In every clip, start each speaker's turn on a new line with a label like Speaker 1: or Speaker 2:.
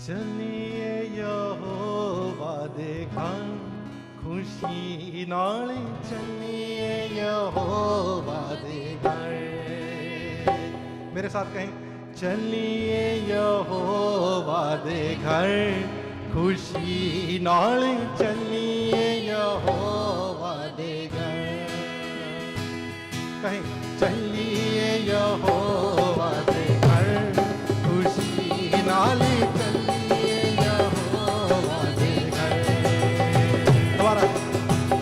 Speaker 1: चलिए यहोवा दे घर खुशी नाल चलिए यहोवा दे घर। मेरे साथ कहें, चलिए यहोवा दे घर खुशी नाल चलिए यहोवा दे घर। कहें, चलिए यहोवा दे घर खुशी नाल चलिए यहोवा दे घर। दोबारा,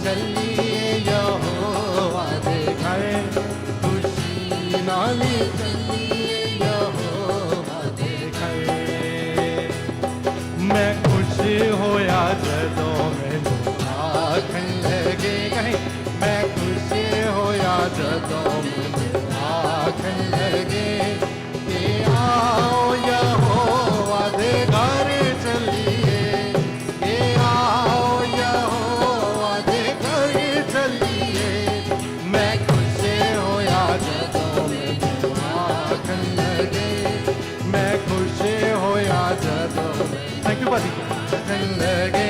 Speaker 1: चलिए यहोवा दे घर खुशी नाल चलिए यहोवा दे घर। मैं खुश होया जदों मैनू आखन लगे। कहीं, मैं खुश होया जदों मैनू आखन लगे कि आओ यहोवा दे घर चलिए, कि आओ यहोवा दे घर चलिए। मैं खुश होया जदों मैनू आखन लगे, मैं खुश होया जदों थैंक यू भाजी आखन लगे।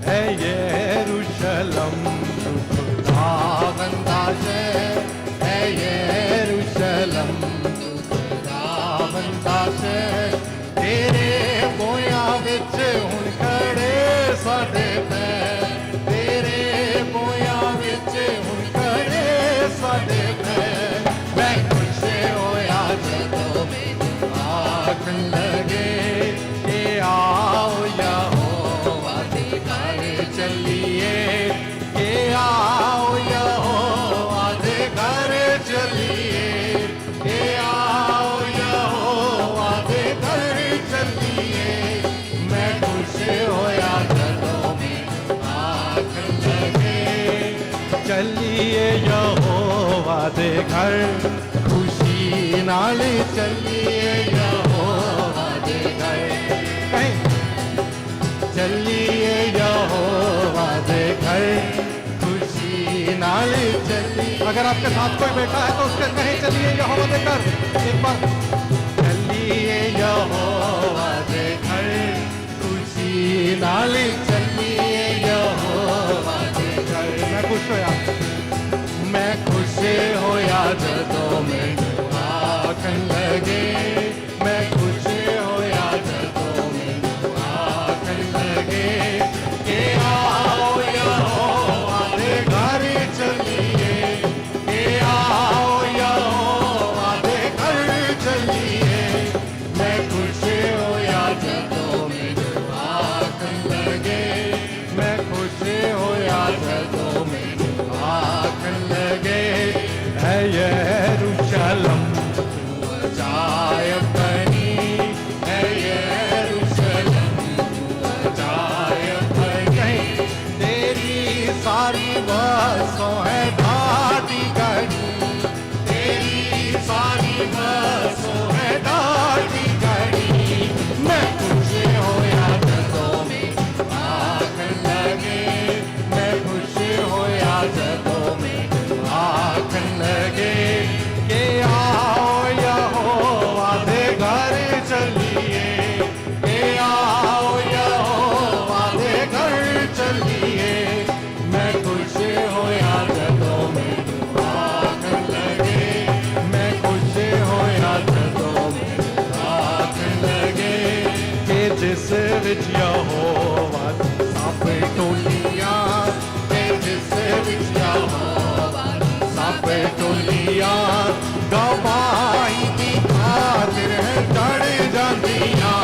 Speaker 1: ऐ यरूशलेम तू खुदावंद दा शहर, ऐ यरूशलेम तू खुदावंद दा शहर। तेरे बोयां विच हुण खड़े साडे पैर, तेरे बोयां विच हुण खड़े साडे पैर। मैं खुश होया जदों मैनू आखन लगे कि आओ यहोवा दे घर चलिए, कि आओ यहोवा दे घर चलिए, कि आओ यहोवा दे घर चलिए। मैं खुश होया जदों मैनू आखन लगे, चलिए यहोवा दे घर खुशी नाल चलिए यहोवा दे घर। कहें, चलिए यहोवा दे घर खुशी नाल चलिए। अगर आपके साथ कोई बैठा है तो उसके कहें, चलिए यहोवा दे घर। एक बार, चलिए यहोवा दे घर खुशी नाल चलिए यहोवा दे घर। मैं खुश होया, मैं खुश होया जदों मैनू आखन लगे, मैं खुश होया जदों मैनू आखन लगे कि आओ यहोवा दे घर चलिए, कि आओ यहोवा दे घर चलिए। मैं खुश होया जदों मैनू आखन लगे, मैं खुश होया जदों मैनू आखन लगे। ऐ यरूशलेम तू अजायब बनी, ऐ यरूशलेम तू अजायब बनी। तेरी सारी बसों है ढाटी गढ़ी, तेरी सारी बसों है ढाटी गढ़ी। मैं खुश होया जदों मैनू आखन लगे, मैं खुश होया जदों मैनू आखन लगे कि आओ यहोवा दे घर चलिए, कि आओ यहोवा दे घर चलिए। मैं खुश होया जदों मैनू आखन लगे, मैं खुश होया जदों मैनू आखन लगे कि जिस विच यहोवा दी सभ टोलियां, कि जिस विच यहोवा दी सभ टोलियां गवाही दी खातिर है चढ़ जांदियां,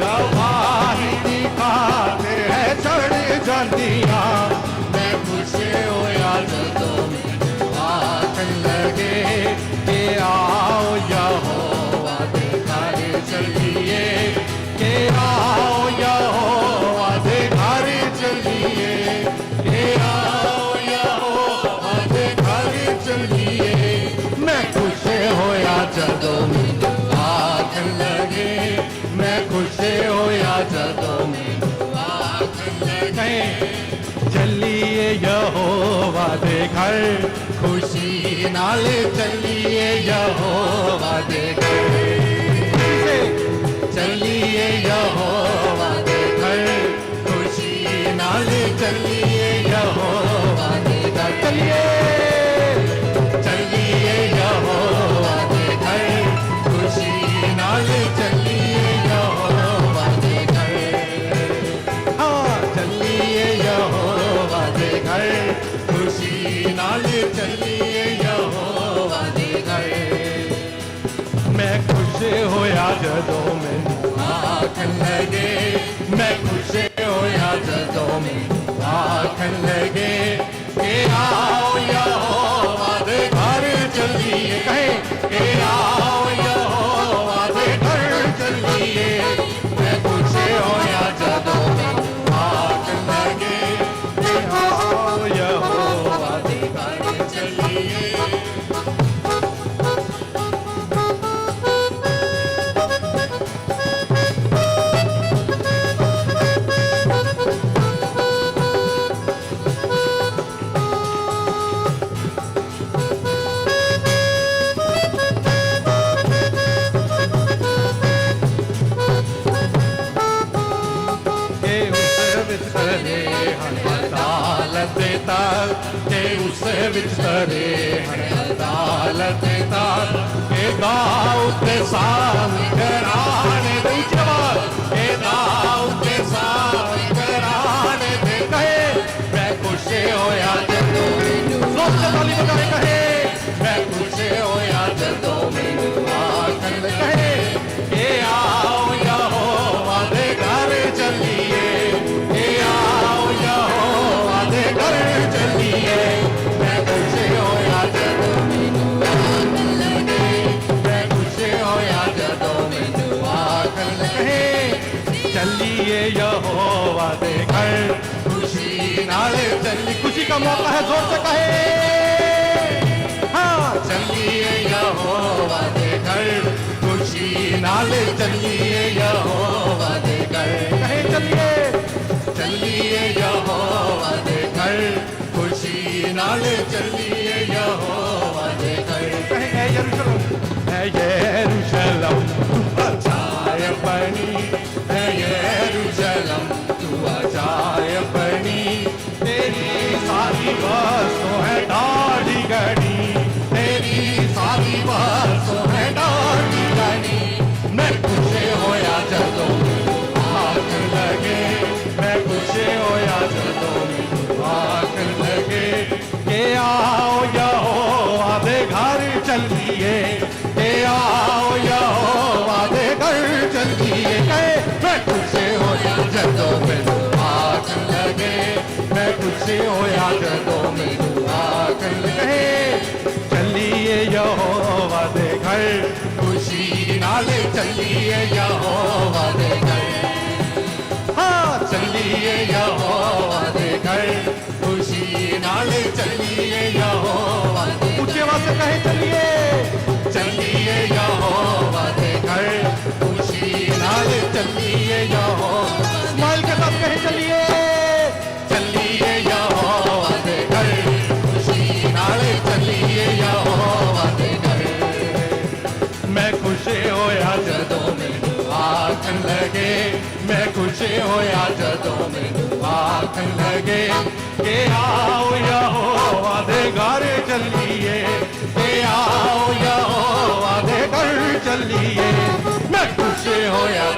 Speaker 1: गवाही दी खातिर है चढ़ जांदियां। मैं खुश होया जदों मैनू आखन लगे कि आओ यहोवा दे घर चलिए, कि आओ यहोवा दे घर चलिए, कि आओ यहोवा दे घर चलिए। मैं खुश होया जदों मैनू आखन लगे, मैं खुश होया जदों मैनू आखन लगे। चलिए यहोवा दे घर खुशी नाल चलिए दे घर चलिए यहोवा दे घर खुशी नाल चलिए यहोवा दे घर चलिए चलिए यहोवा दे घर खुशी नाल चलिए यहोवा दे घर हाँ चलिए यहोवा दे घर खुशी नाल चलिए यहोवा दे घर मैं खुश होया जदों मैनू आखन लगे मैं खुश होया जदों मैनू आखन लगे के आओ यहोवा दे घर चलिए कहे के आओ यहोवा दे घर चलिए मैं खुश होया जदों मैनू आखन लगे के आओ यहोवा दे घर चलिए के उस विच तरे अदालत तार के गाँव के साथ कराने दे जवान के गाँव के साथ कराने दे कहे मैं खुश होया जदों मैनू लोग ताली बजाए कहे मैं खुश होया जदों मैनू आखन कहे के आओ यहोवा दे घर चलिए के आओ यहोवा दे घर चलिए मैं खुश होया जदों मैनू आखन लगे मैं खुश होया जदों मैनू आखन लगे चलिए यहोवा दे घर खुशी नाल चली खुशी का मौका है जोर से कहे हाँ चलिए यहोवा दे घर खुशी नाल चलिए यहोवा दे घर कहे चलिए चलिए यहोवा दे घर खुशी नाल चलिए यहोवा दे घर कहे है यरूशलेम अजाय बनी है यरूशलेम तू अजाय बनी तेरी सारी बातों है दाढ़ी गड़ी तेरी सारी बातों है दाढ़ी गड़ी मैं खुश होया जदों मैनू आखन लगे मैं खुश होया जदों मैनू आखन लगे के आओ यहोवा दे घर चलिए के आओ यहोवा दे घर चलिए कहे मैं खुश होया जदों मैनू आखन लगे मैं खुश होया जदों मैनू आखन लगे चलिए यहोवा दे घर खुशी नाल चलिए यहोवा दे घर हाँ चलिए यहोवा दे घर खुशी नाल चलिए यहोवा ऊंचे आवाज से कहे चलिए चलिए यहोवा दे घर खुशी नाल चलिए यहोवा स्माइल के साथ कहे चलिए चलिए यहोवा दे घर खुशी नाल चलिए यहोवा दे घर मैं खुश होया जदों मैनू आखन लगे मैं खुश होया जदों मैनू आखन लगे के आओ यहोवा दे घर चलिए के आओ यहोवा दे घर चलिए मैं खुश होया